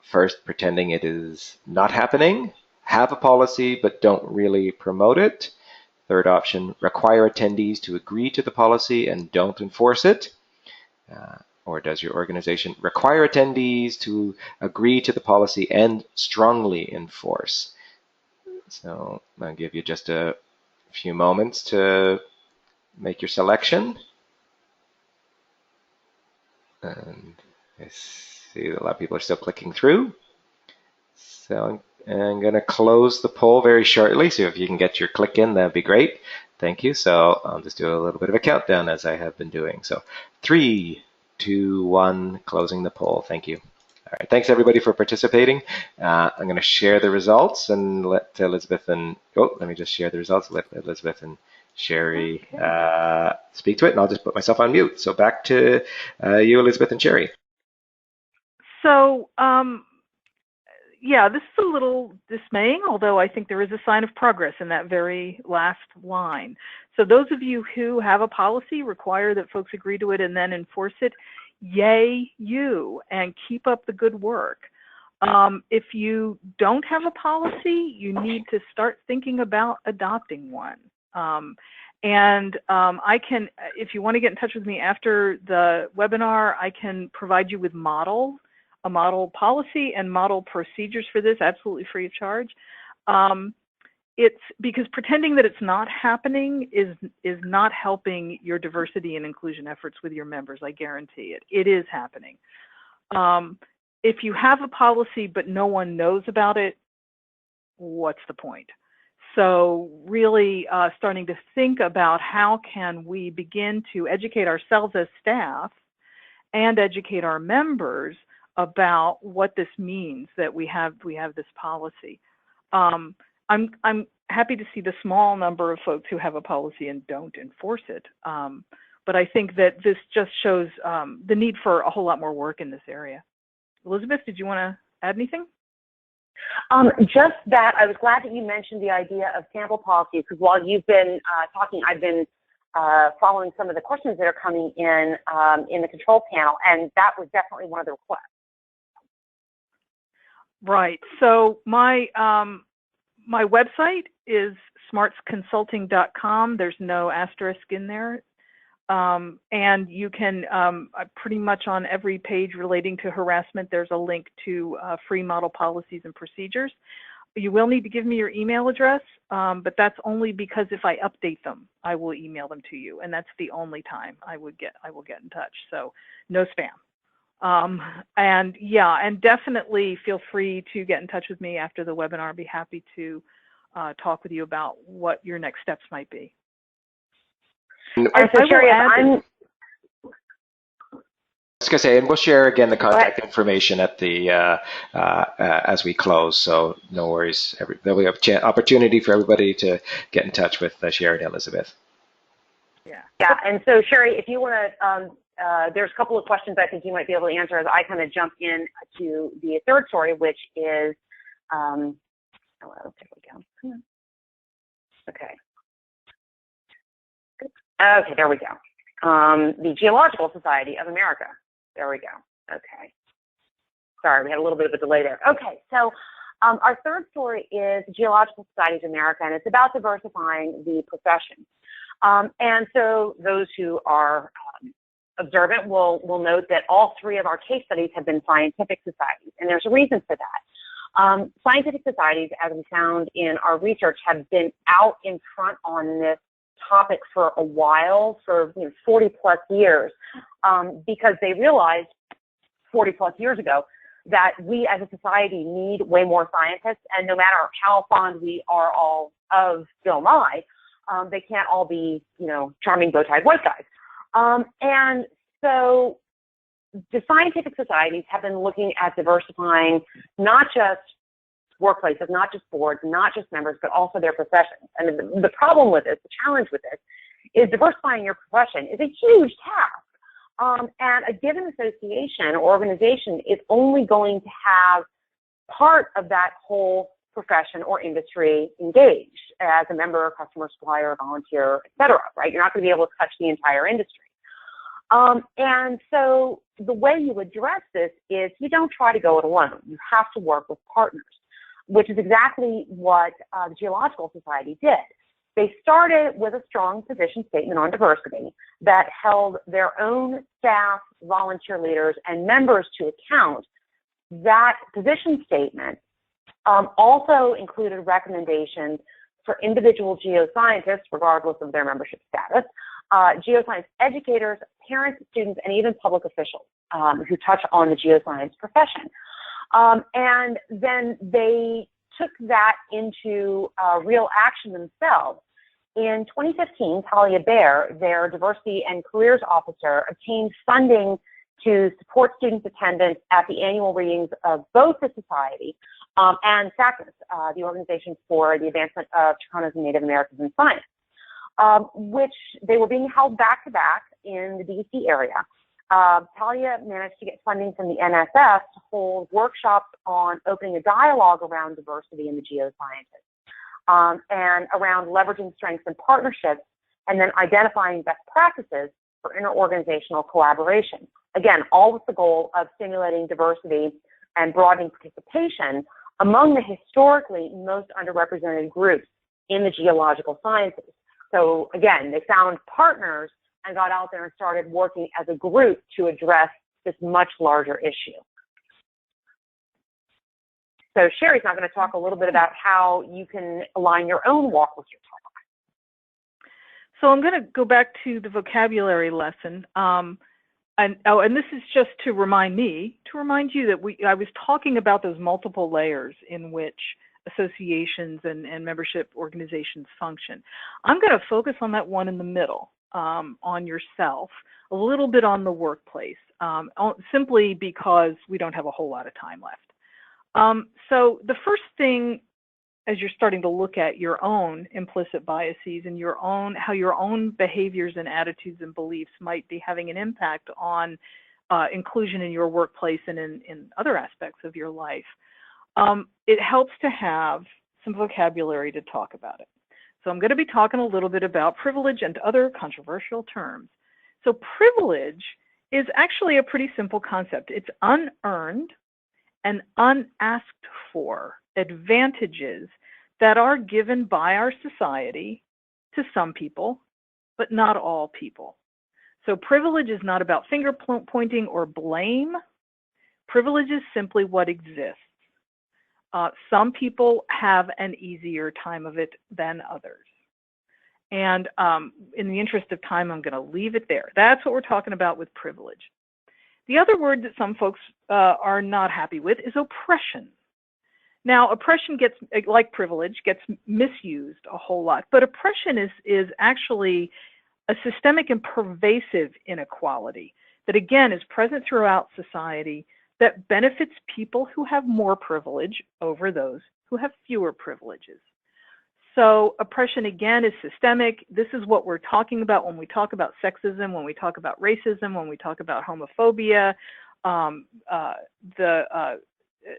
A: First, pretending it is not happening. Have a policy, but don't really promote it. Third option, require attendees to agree to the policy and don't enforce it. Or does your organization require attendees to agree to the policy and strongly enforce? So I'll give you just a few moments to make your selection. And I see that a lot of people are still clicking through. So I'm going to close the poll very shortly. So if you can get your click in, that'd be great. Thank you. So I'll just do a little bit of a countdown as I have been doing. So 3, 2, 1, closing the poll. Thank you. All right. Thanks everybody for participating. I'm going to share the results and let Elizabeth and let me just share the results. Let Elizabeth and Sherry speak to it, and I'll just put myself on mute. So back to you, Elizabeth and Sherry.
C: So yeah, this is a little dismaying, although I think there is a sign of progress in that very last line. So those of you who have a policy, require that folks agree to it and then enforce it, yay you, and keep up the good work. If you don't have a policy, you need to start thinking about adopting one. I can, if you want to get in touch with me after the webinar, I can provide you with a model policy and model procedures for this, absolutely free of charge. It's because pretending that it's not happening is not helping your diversity and inclusion efforts with your members, I guarantee it. It is happening. If you have a policy but no one knows about it, what's the point? So really starting to think about how can we begin to educate ourselves as staff and educate our members about what this means that we have this policy. I'm happy to see the small number of folks who have a policy and don't enforce it. But I think that this just shows the need for a whole lot more work in this area. Elizabeth, did you want to add anything?
B: Just that I was glad that you mentioned the idea of sample policies, because while you've been talking, I've been following some of the questions that are coming in the control panel, and that was definitely one of the requests.
C: Right. So my my website is smartsconsulting.com. There's no asterisk in there. And you can pretty much on every page relating to harassment, there's a link to free model policies and procedures. You will need to give me your email address, but that's only because if I update them, I will email them to you, and that's the only time I will get in touch. So no spam. And yeah, and definitely feel free to get in touch with me after the webinar. I'd be happy to talk with you about what your next steps might be.
B: And so, Sherry, I'm
A: just gonna say, and we'll share again the contact information at the as we close. So no worries. There'll be an opportunity for everybody to get in touch with Sherry and Elizabeth.
B: Yeah. And so, Sherry, if you want to, there's a couple of questions I think you might be able to answer as I kind of jump in to the third story, which is, oh, there we go. Okay. Okay, there we go. The Geological Society of America. There we go. Okay. Sorry, we had a little bit of a delay there. Okay, so our third story is Geological Society of America, and it's about diversifying the profession. And so those who are observant will note that all three of our case studies have been scientific societies, and there's a reason for that. Scientific societies, as we found in our research, have been out in front on this topic for a while, for 40 plus years, because they realized 40 plus years ago that we as a society need way more scientists, and no matter how fond we are all of Bill Nye, They can't all be, charming bow-tied white guys. And so the scientific societies have been looking at diversifying not just workplaces, not just boards, not just members, but also their professions. And the problem with this, the challenge with this, is diversifying your profession is a huge task. And a given association or organization is only going to have part of that whole profession or industry engaged as a member, customer, supplier, volunteer, et cetera, right? You're not going to be able to touch the entire industry. And so the way you address this is you don't try to go it alone. You have to work with partners, which is exactly what the Geological Society did. They started with a strong position statement on diversity that held their own staff, volunteer leaders, and members to account. That position statement also included recommendations for individual geoscientists, regardless of their membership status, geoscience educators, parents, students, and even public officials who touch on the geoscience profession. And then they took that into real action themselves. In 2015, Talia Baer, their diversity and careers officer, obtained funding to support students' attendance at the annual readings of both the Society and SACNAS, the Organization for the Advancement of Chicanos and Native Americans in Science, which they were being held back-to-back in the D.C. area. Talia managed to get funding from the NSF to hold workshops on opening a dialogue around diversity in the geosciences. And around leveraging strengths and partnerships, and then identifying best practices for interorganizational collaboration. Again, all with the goal of stimulating diversity and broadening participation among the historically most underrepresented groups in the geological sciences. So again, they found partners and got out there and started working as a group to address this much larger issue. So Sherry's now going to talk a little bit about how you can align your own walk with your talk.
C: So I'm going to go back to the vocabulary lesson. And this is just to remind you that I was talking about those multiple layers in which associations and membership organizations function. I'm going to focus on that one in the middle, on yourself, a little bit on the workplace, simply because we don't have a whole lot of time left. So the first thing, as you're starting to look at your own implicit biases and how your own behaviors and attitudes and beliefs might be having an impact on inclusion in your workplace and in other aspects of your life, it helps to have some vocabulary to talk about it. So I'm going to be talking a little bit about privilege and other controversial terms. So privilege is actually a pretty simple concept. It's unearned and unasked for advantages that are given by our society to some people, but not all people. So privilege is not about finger pointing or blame. Privilege is simply what exists. Some people have an easier time of it than others. And in the interest of time, I'm going to leave it there. That's what we're talking about with privilege. The other word that some folks are not happy with is oppression. Now, oppression gets, like privilege, gets misused a whole lot, but oppression is actually a systemic and pervasive inequality that, again, is present throughout society that benefits people who have more privilege over those who have fewer privileges. So oppression, again, is systemic. This is what we're talking about when we talk about sexism, when we talk about racism, when we talk about homophobia.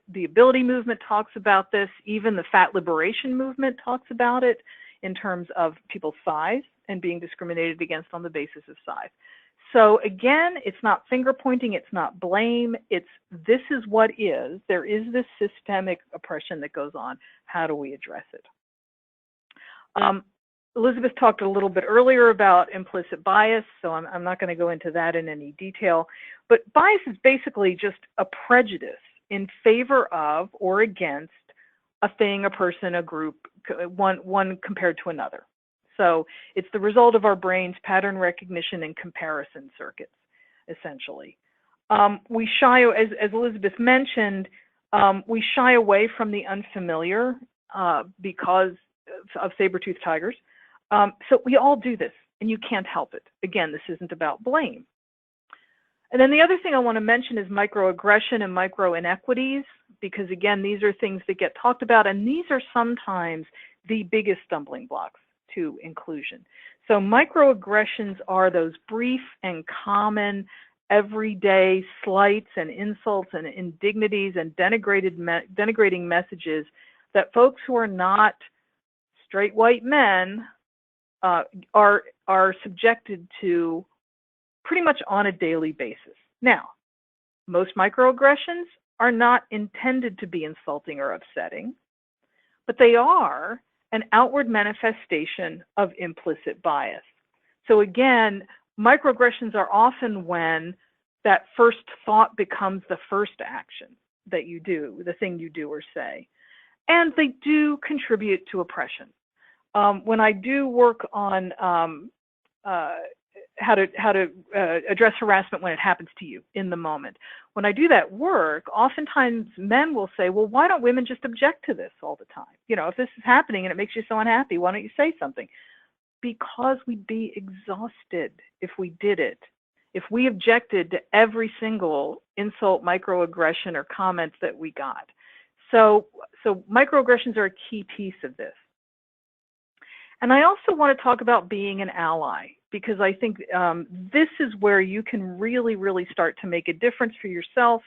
C: The ability movement talks about this. Even the fat liberation movement talks about it in terms of people's size and being discriminated against on the basis of size. So again, it's not finger pointing, it's not blame, this is what is. There is this systemic oppression that goes on. How do we address it? Elizabeth talked a little bit earlier about implicit bias, so I'm not going to go into that in any detail. But bias is basically just a prejudice in favor of or against a thing, a person, a group, one compared to another. So it's the result of our brain's pattern recognition and comparison circuits, essentially. We shy, as Elizabeth mentioned, we shy away from the unfamiliar because of saber-toothed tigers. So we all do this, and you can't help it. Again, this isn't about blame. And then the other thing I want to mention is microaggression and micro-inequities, because again, these are things that get talked about, and these are sometimes the biggest stumbling blocks to inclusion. So microaggressions are those brief and common everyday slights and insults and indignities and denigrating messages that folks who are not straight white men are subjected to pretty much on a daily basis. Now, most microaggressions are not intended to be insulting or upsetting, but they are an outward manifestation of implicit bias. So again, microaggressions are often when that first thought becomes the first action that you do, the thing you do or say. And they do contribute to oppression. When I do work on how to address harassment when it happens to you in the moment, when I do that work, oftentimes men will say, well, why don't women just object to this all the time? You know, if this is happening and it makes you so unhappy, why don't you say something? Because we'd be exhausted if we did it. If we objected to every single insult, microaggression, or comment that we got. So microaggressions are a key piece of this. And I also want to talk about being an ally, because I think this is where you can really, really start to make a difference for yourself,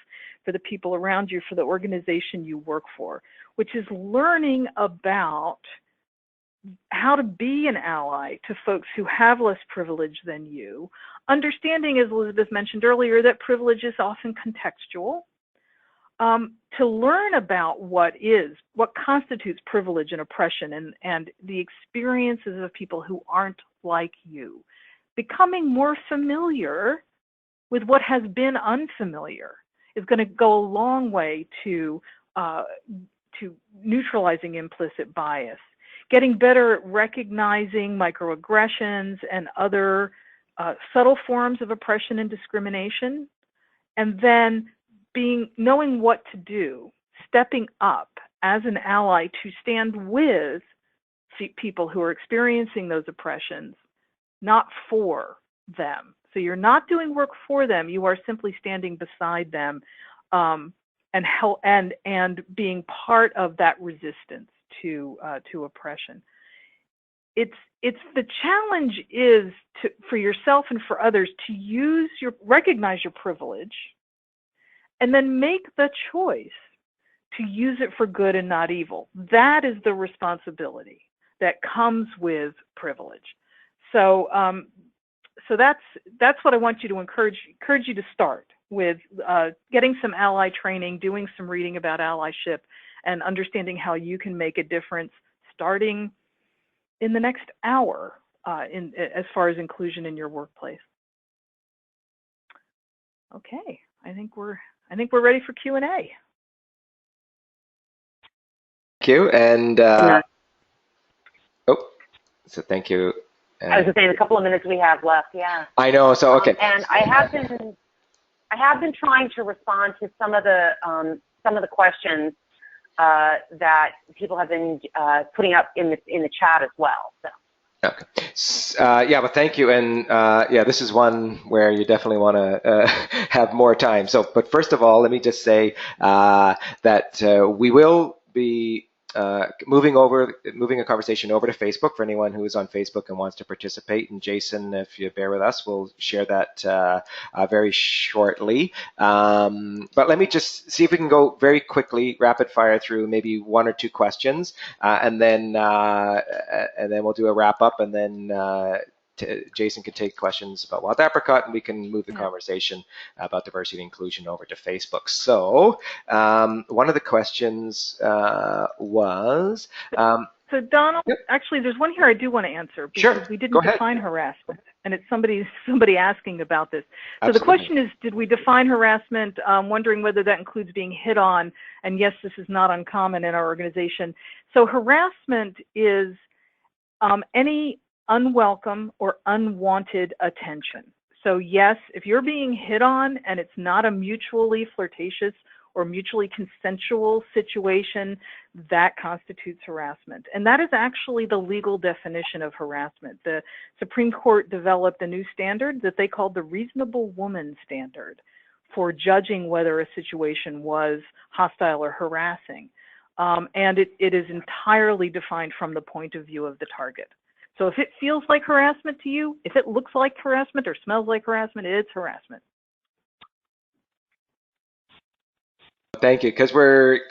C: for the people around you, for the organization you work for, which is learning about how to be an ally to folks who have less privilege than you, understanding, as Elizabeth mentioned earlier, that privilege is often contextual. To learn about what constitutes privilege and oppression and the experiences of people who aren't like you, becoming more familiar with what has been unfamiliar is going to go a long way to neutralizing implicit bias, getting better at recognizing microaggressions and other subtle forms of oppression and discrimination, and then knowing what to do, stepping up as an ally to stand with people who are experiencing those oppressions, not for them. So you're not doing work for them, you are simply standing beside them and being part of that resistance to oppression. It's the challenge is for yourself and for others to recognize your privilege, and then make the choice to use it for good and not evil. That is the responsibility that comes with privilege. So that's what I want you to encourage you to start with, getting some ally training, doing some reading about allyship, and understanding how you can make a difference starting in the next hour as far as inclusion in your workplace. Okay, I think we're ready for Q&A.
A: Thank you. And so thank you.
B: I was just saying, a couple of minutes we have left. Yeah.
A: I know. So okay.
B: And I have been trying to respond to some of the questions that people have been putting up in the chat as well. So.
A: Okay. Yeah, but thank you. And yeah, this is one where you definitely want to have more time. So, but first of all, let me just say that we will be moving a conversation over to Facebook for anyone who is on Facebook and wants to participate. And Jason, if you bear with us, we'll share that very shortly. But let me just see if we can go very quickly, rapid fire through maybe one or two questions, and then we'll do a wrap up, and then Jason can take questions about Wild Apricot, and we can move the conversation about diversity and inclusion over to Facebook. So one of the questions was...
C: so Donald, actually, there's one here I do want to answer, because we didn't define harassment, and it's somebody asking about this. So Absolutely. The question is, did we define harassment, wondering whether that includes being hit on, and yes, this is not uncommon in our organization. So harassment is any unwelcome or unwanted attention. So yes, if you're being hit on and it's not a mutually flirtatious or mutually consensual situation, that constitutes harassment. And that is actually the legal definition of harassment. The Supreme Court developed a new standard that they called the reasonable woman standard for judging whether a situation was hostile or harassing. And it is entirely defined from the point of view of the target. So if it feels like harassment to you, if it looks like harassment or smells like harassment, it's harassment.
A: Thank you, because we're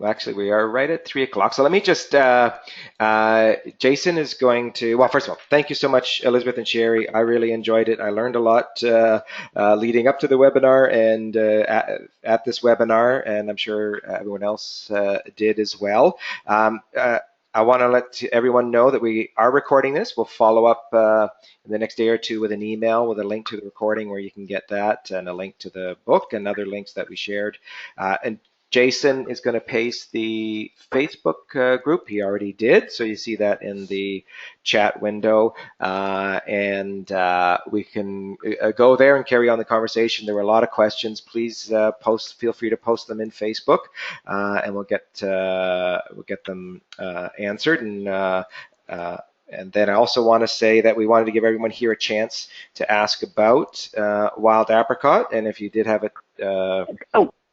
A: actually, we are right at 3 o'clock. So let me just, Jason is going to, well, first of all, thank you so much, Elizabeth and Sherry. I really enjoyed it. I learned a lot leading up to the webinar and at this webinar, and I'm sure everyone else did as well. I want to let everyone know that we are recording this. We'll follow up in the next day or two with an email with a link to the recording where you can get that, and a link to the book and other links that we shared. And Jason is going to paste the Facebook group. He already did, so you see that in the chat window, and we can go there and carry on the conversation. There were a lot of questions. Please feel free to post them in Facebook, and we'll get them answered. And then I also want to say that we wanted to give everyone here a chance to ask about wild apricot, and if you did have it.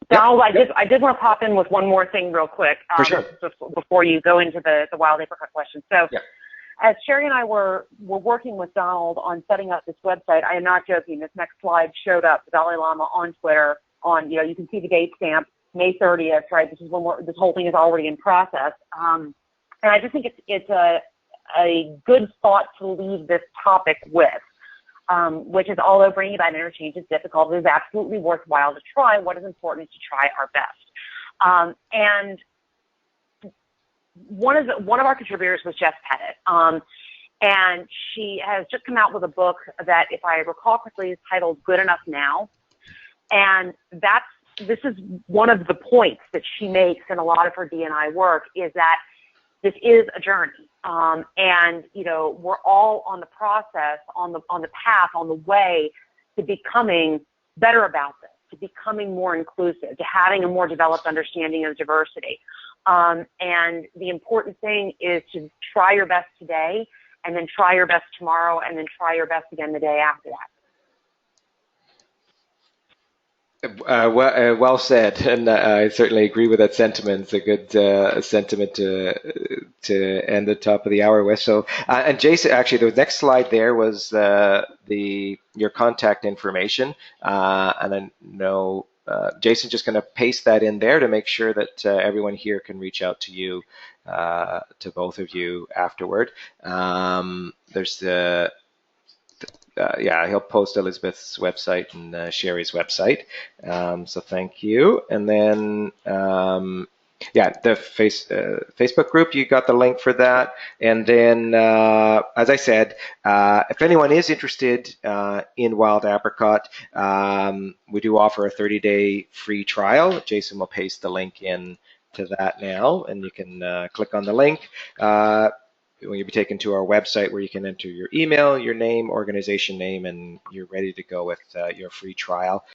B: Donald, I did want to pop in with one more thing real quick.
A: For sure.
B: Before you go into the wild apricot question. So as Sherry and I were working with Donald on setting up this website, I am not joking. This next slide showed up, the Dalai Lama on Twitter you can see the date stamp, May 30th, right? This is when this whole thing is already in process. And I just think it's a good thought to leave this topic with. Which is, although bringing about interchange is difficult, it is absolutely worthwhile to try. What is important is to try our best. And one of our contributors was Jess Pettit, and she has just come out with a book that, if I recall correctly, is titled "Good Enough Now." And this is one of the points that she makes in a lot of her D&I work, is that this is a journey. And we're all on the process, on the path, on the way to becoming better about this, to becoming more inclusive, to having a more developed understanding of diversity. And the important thing is to try your best today, and then try your best tomorrow, and then try your best again the day after that.
A: Well said, and I certainly agree with that sentiment. It's a good sentiment to end the top of the hour with. So, and Jason, actually, the next slide there was your contact information, and I know Jason's just going to paste that in there to make sure that everyone here can reach out to you, to both of you afterward. There's the. He'll post Elizabeth's website and Sherry's website. So thank you. And then, the Facebook group, you got the link for that. And then, as I said, if anyone is interested in wild apricot, we do offer a 30-day free trial. Jason will paste the link in to that now, and you can click on the link. When you'll be taken to our website where you can enter your email, your name, organization name, and you're ready to go with your free trial.